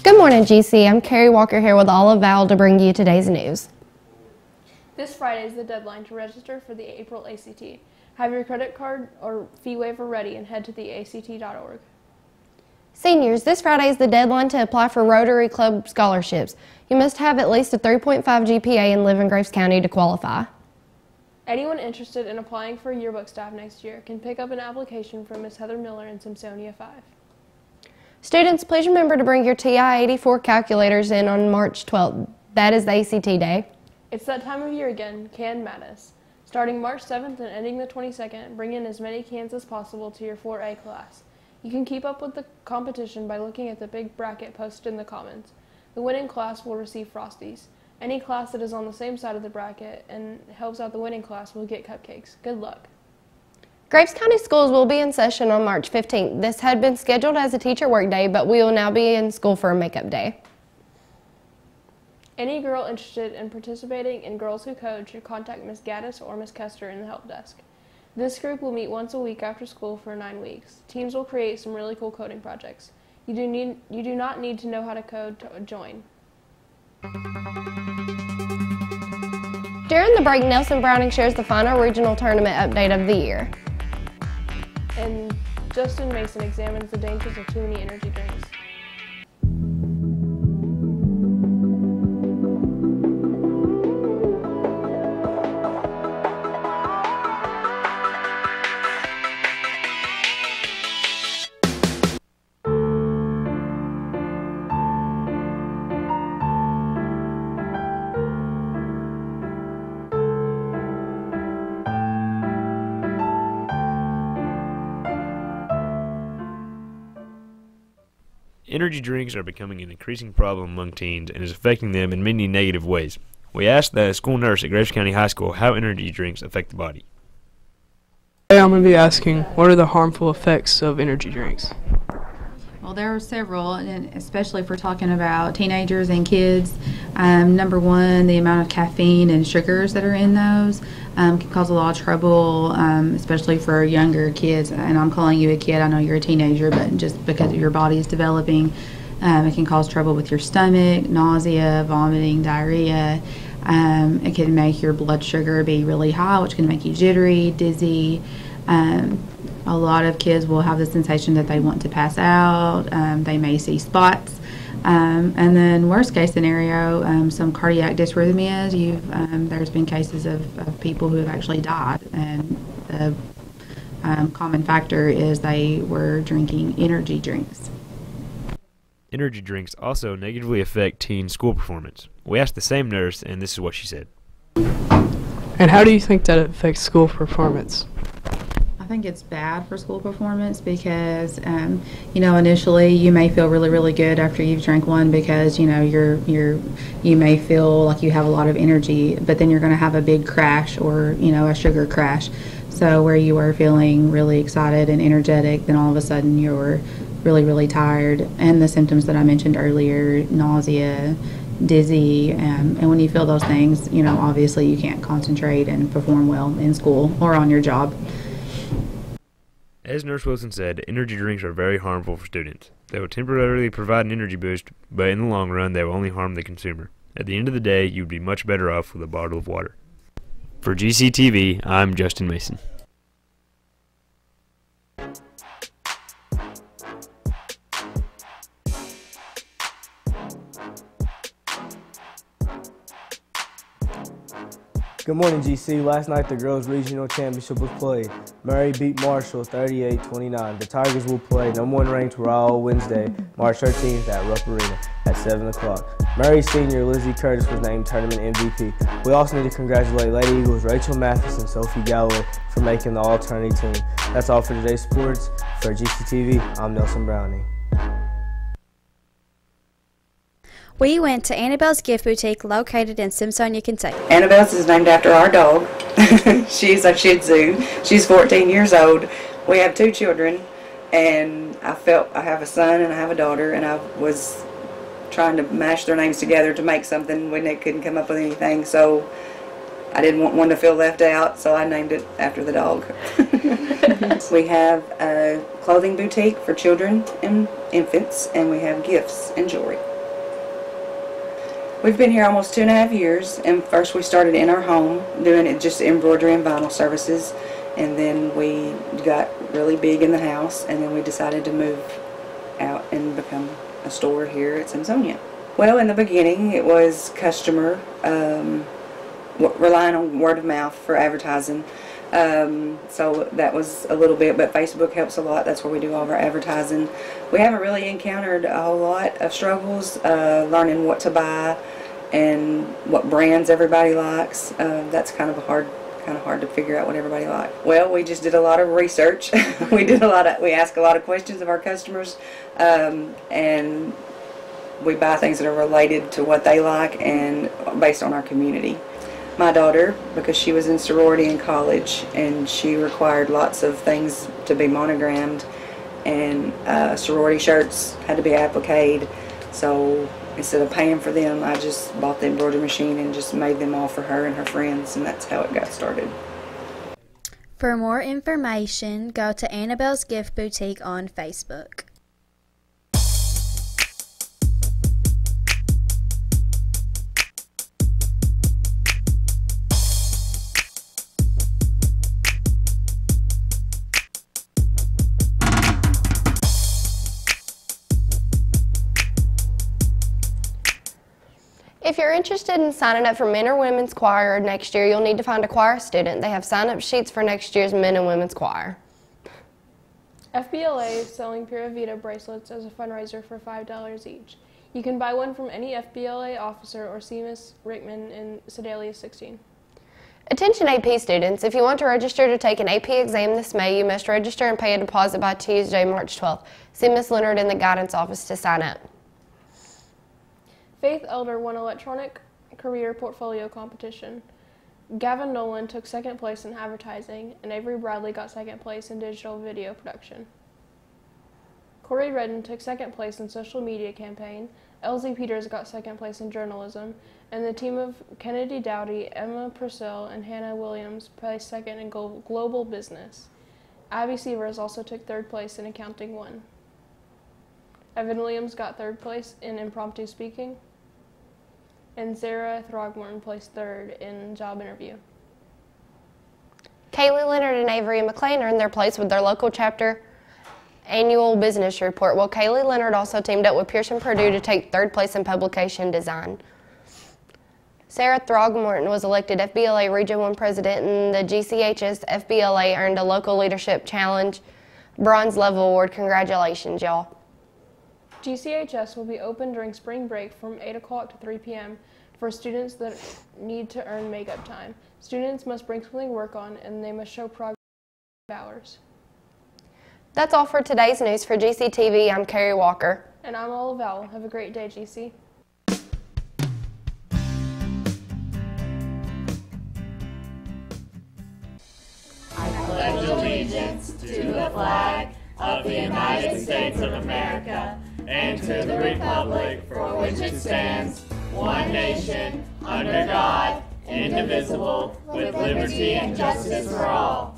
Good morning, GC. I'm Carrie Walker here with Olive Val to bring you today's news. This Friday is the deadline to register for the April ACT. Have your credit card or fee waiver ready and head to theact.org. Seniors, this Friday is the deadline to apply for Rotary Club scholarships. You must have at least a 3.5 GPA and live in Graves County to qualify. Anyone interested in applying for yearbook staff next year can pick up an application from Ms. Heather Miller in Simpsonia 5. Students, please remember to bring your TI-84 calculators in on March 12th. That is the ACT day. It's that time of year again, Can Madness. Starting March 7th and ending the 22nd, bring in as many cans as possible to your 4A class. You can keep up with the competition by looking at the big bracket posted in the comments. The winning class will receive Frosties. Any class that is on the same side of the bracket and helps out the winning class will get cupcakes. Good luck. Graves County Schools will be in session on March 15th. This had been scheduled as a teacher work day, but we will now be in school for a makeup day. Any girl interested in participating in Girls Who Code should contact Ms. Gaddis or Ms. Kester in the help desk. This group will meet once a week after school for 9 weeks. Teams will create some really cool coding projects. You do not need to know how to code to join. During the break, Nelson Browning shares the final regional tournament update of the year. And Justin Mason examines the dangers of too many energy drinks. Energy drinks are becoming an increasing problem among teens and is affecting them in many negative ways. We asked the school nurse at Graves County High School how energy drinks affect the body. Today I'm going to be asking, what are the harmful effects of energy drinks? Well, there are several, and especially if we're talking about teenagers and kids. Number one, the amount of caffeine and sugars that are in those can cause a lot of trouble, especially for younger kids. And I'm calling you a kid. I know you're a teenager, but just because your body is developing, it can cause trouble with your stomach, nausea, vomiting, diarrhea. It can make your blood sugar be really high, which can make you jittery, dizzy. A lot of kids will have the sensation that they want to pass out. They may see spots. And then worst case scenario, some cardiac dysrhythmias. There's been cases of people who have actually died. And the common factor is they were drinking energy drinks. Energy drinks also negatively affect teen school performance. We asked the same nurse, and this is what she said. And how do you think that affects school performance? I think it's bad for school performance because, initially you may feel really, really good after you've drank one because, you may feel like you have a lot of energy, but then you're going to have a big crash or, a sugar crash. So where you were feeling really excited and energetic, then all of a sudden you're really, really tired. And the symptoms that I mentioned earlier, nausea, dizzy, and when you feel those things, obviously you can't concentrate and perform well in school or on your job. As Nurse Wilson said, energy drinks are very harmful for students. They will temporarily provide an energy boost, but in the long run, they will only harm the consumer. At the end of the day, you would be much better off with a bottle of water. For GCTV, I'm Justin Mason. Good morning, GC. Last night, the girls' regional championship was played. Murray beat Marshall 38-29. The Tigers will play #1 ranked Raul Wednesday, March 13th at Rupp Arena at 7 o'clock. Murray senior Lizzie Curtis was named tournament MVP. We also need to congratulate Lady Eagles Rachel Mathis and Sophie Galloway for making the all-tourney team. That's all for today's sports. For GCTV, I'm Nelson Browning. We went to Annabelle's Gift Boutique located in Simpsonia, Kentucky. Annabelle's is named after our dog. She's a Shih Tzu. She's 14 years old. We have 2 children, and I have a son and I have a daughter, and I was trying to mash their names together to make something when they couldn't come up with anything, so I didn't want one to feel left out, so I named it after the dog. We have a clothing boutique for children and infants, and we have gifts and jewelry. We've been here almost 2.5 years, and first we started in our home doing it just embroidery and vinyl services, and then we got really big in the house, and then we decided to move out and become a store here at Simsonia. Well, in the beginning it was customer, relying on word of mouth for advertising, so that was a little bit, but Facebook helps a lot. That's where we do all of our advertising. We haven't really encountered a whole lot of struggles learning what to buy and what brands everybody likes. That's kind of hard to figure out what everybody likes. Well, we just did a lot of research. we ask a lot of questions of our customers, and we buy things that are related to what they like and based on our community. My daughter, because she was in sorority in college and she required lots of things to be monogrammed, and sorority shirts had to be appliqued, so instead of paying for them, I just bought the embroidery machine and just made them all for her and her friends, and that's how it got started. For more information, go to Annabelle's Gift Boutique on Facebook. If you're interested in signing up for men or women's choir next year, you'll need to find a choir student. They have sign-up sheets for next year's men and women's choir. FBLA is selling Pura Vida bracelets as a fundraiser for $5 each. You can buy one from any FBLA officer or see Miss Rickman in Sedalia 16. Attention AP students, if you want to register to take an AP exam this May, you must register and pay a deposit by Tuesday, March 12th. See Miss Leonard in the guidance office to sign up. Faith Elder won electronic career portfolio competition. Gavin Nolan took second place in advertising, and Avery Bradley got second place in digital video production. Corey Redden took second place in social media campaign. Elsie Peters got second place in journalism, and the team of Kennedy Dowdy, Emma Purcell, and Hannah Williams placed second in global business. Abby Severs also took third place in accounting 1. Evan Williams got third place in impromptu speaking, and Sarah Throgmorton placed third in job interview. Kaylee Leonard and Avery McLean earned their place with their local chapter annual business report, while Kaylee Leonard also teamed up with Pearson Purdue to take third place in publication design. Sarah Throgmorton was elected FBLA Region 1 President, and the GCHS FBLA earned a Local Leadership Challenge Bronze Level Award. Congratulations, y'all. GCHS will be open during spring break from 8 o'clock to 3 p.m. for students that need to earn makeup time. Students must bring something to work on, and they must show progress in hours. That's all for today's news. For GCTV, I'm Carrie Walker. And I'm Olive Vowell. Have a great day, GC. I pledge allegiance to the flag of the United States of America and to the republic for which it stands, one nation, under God, indivisible, with liberty and justice for all.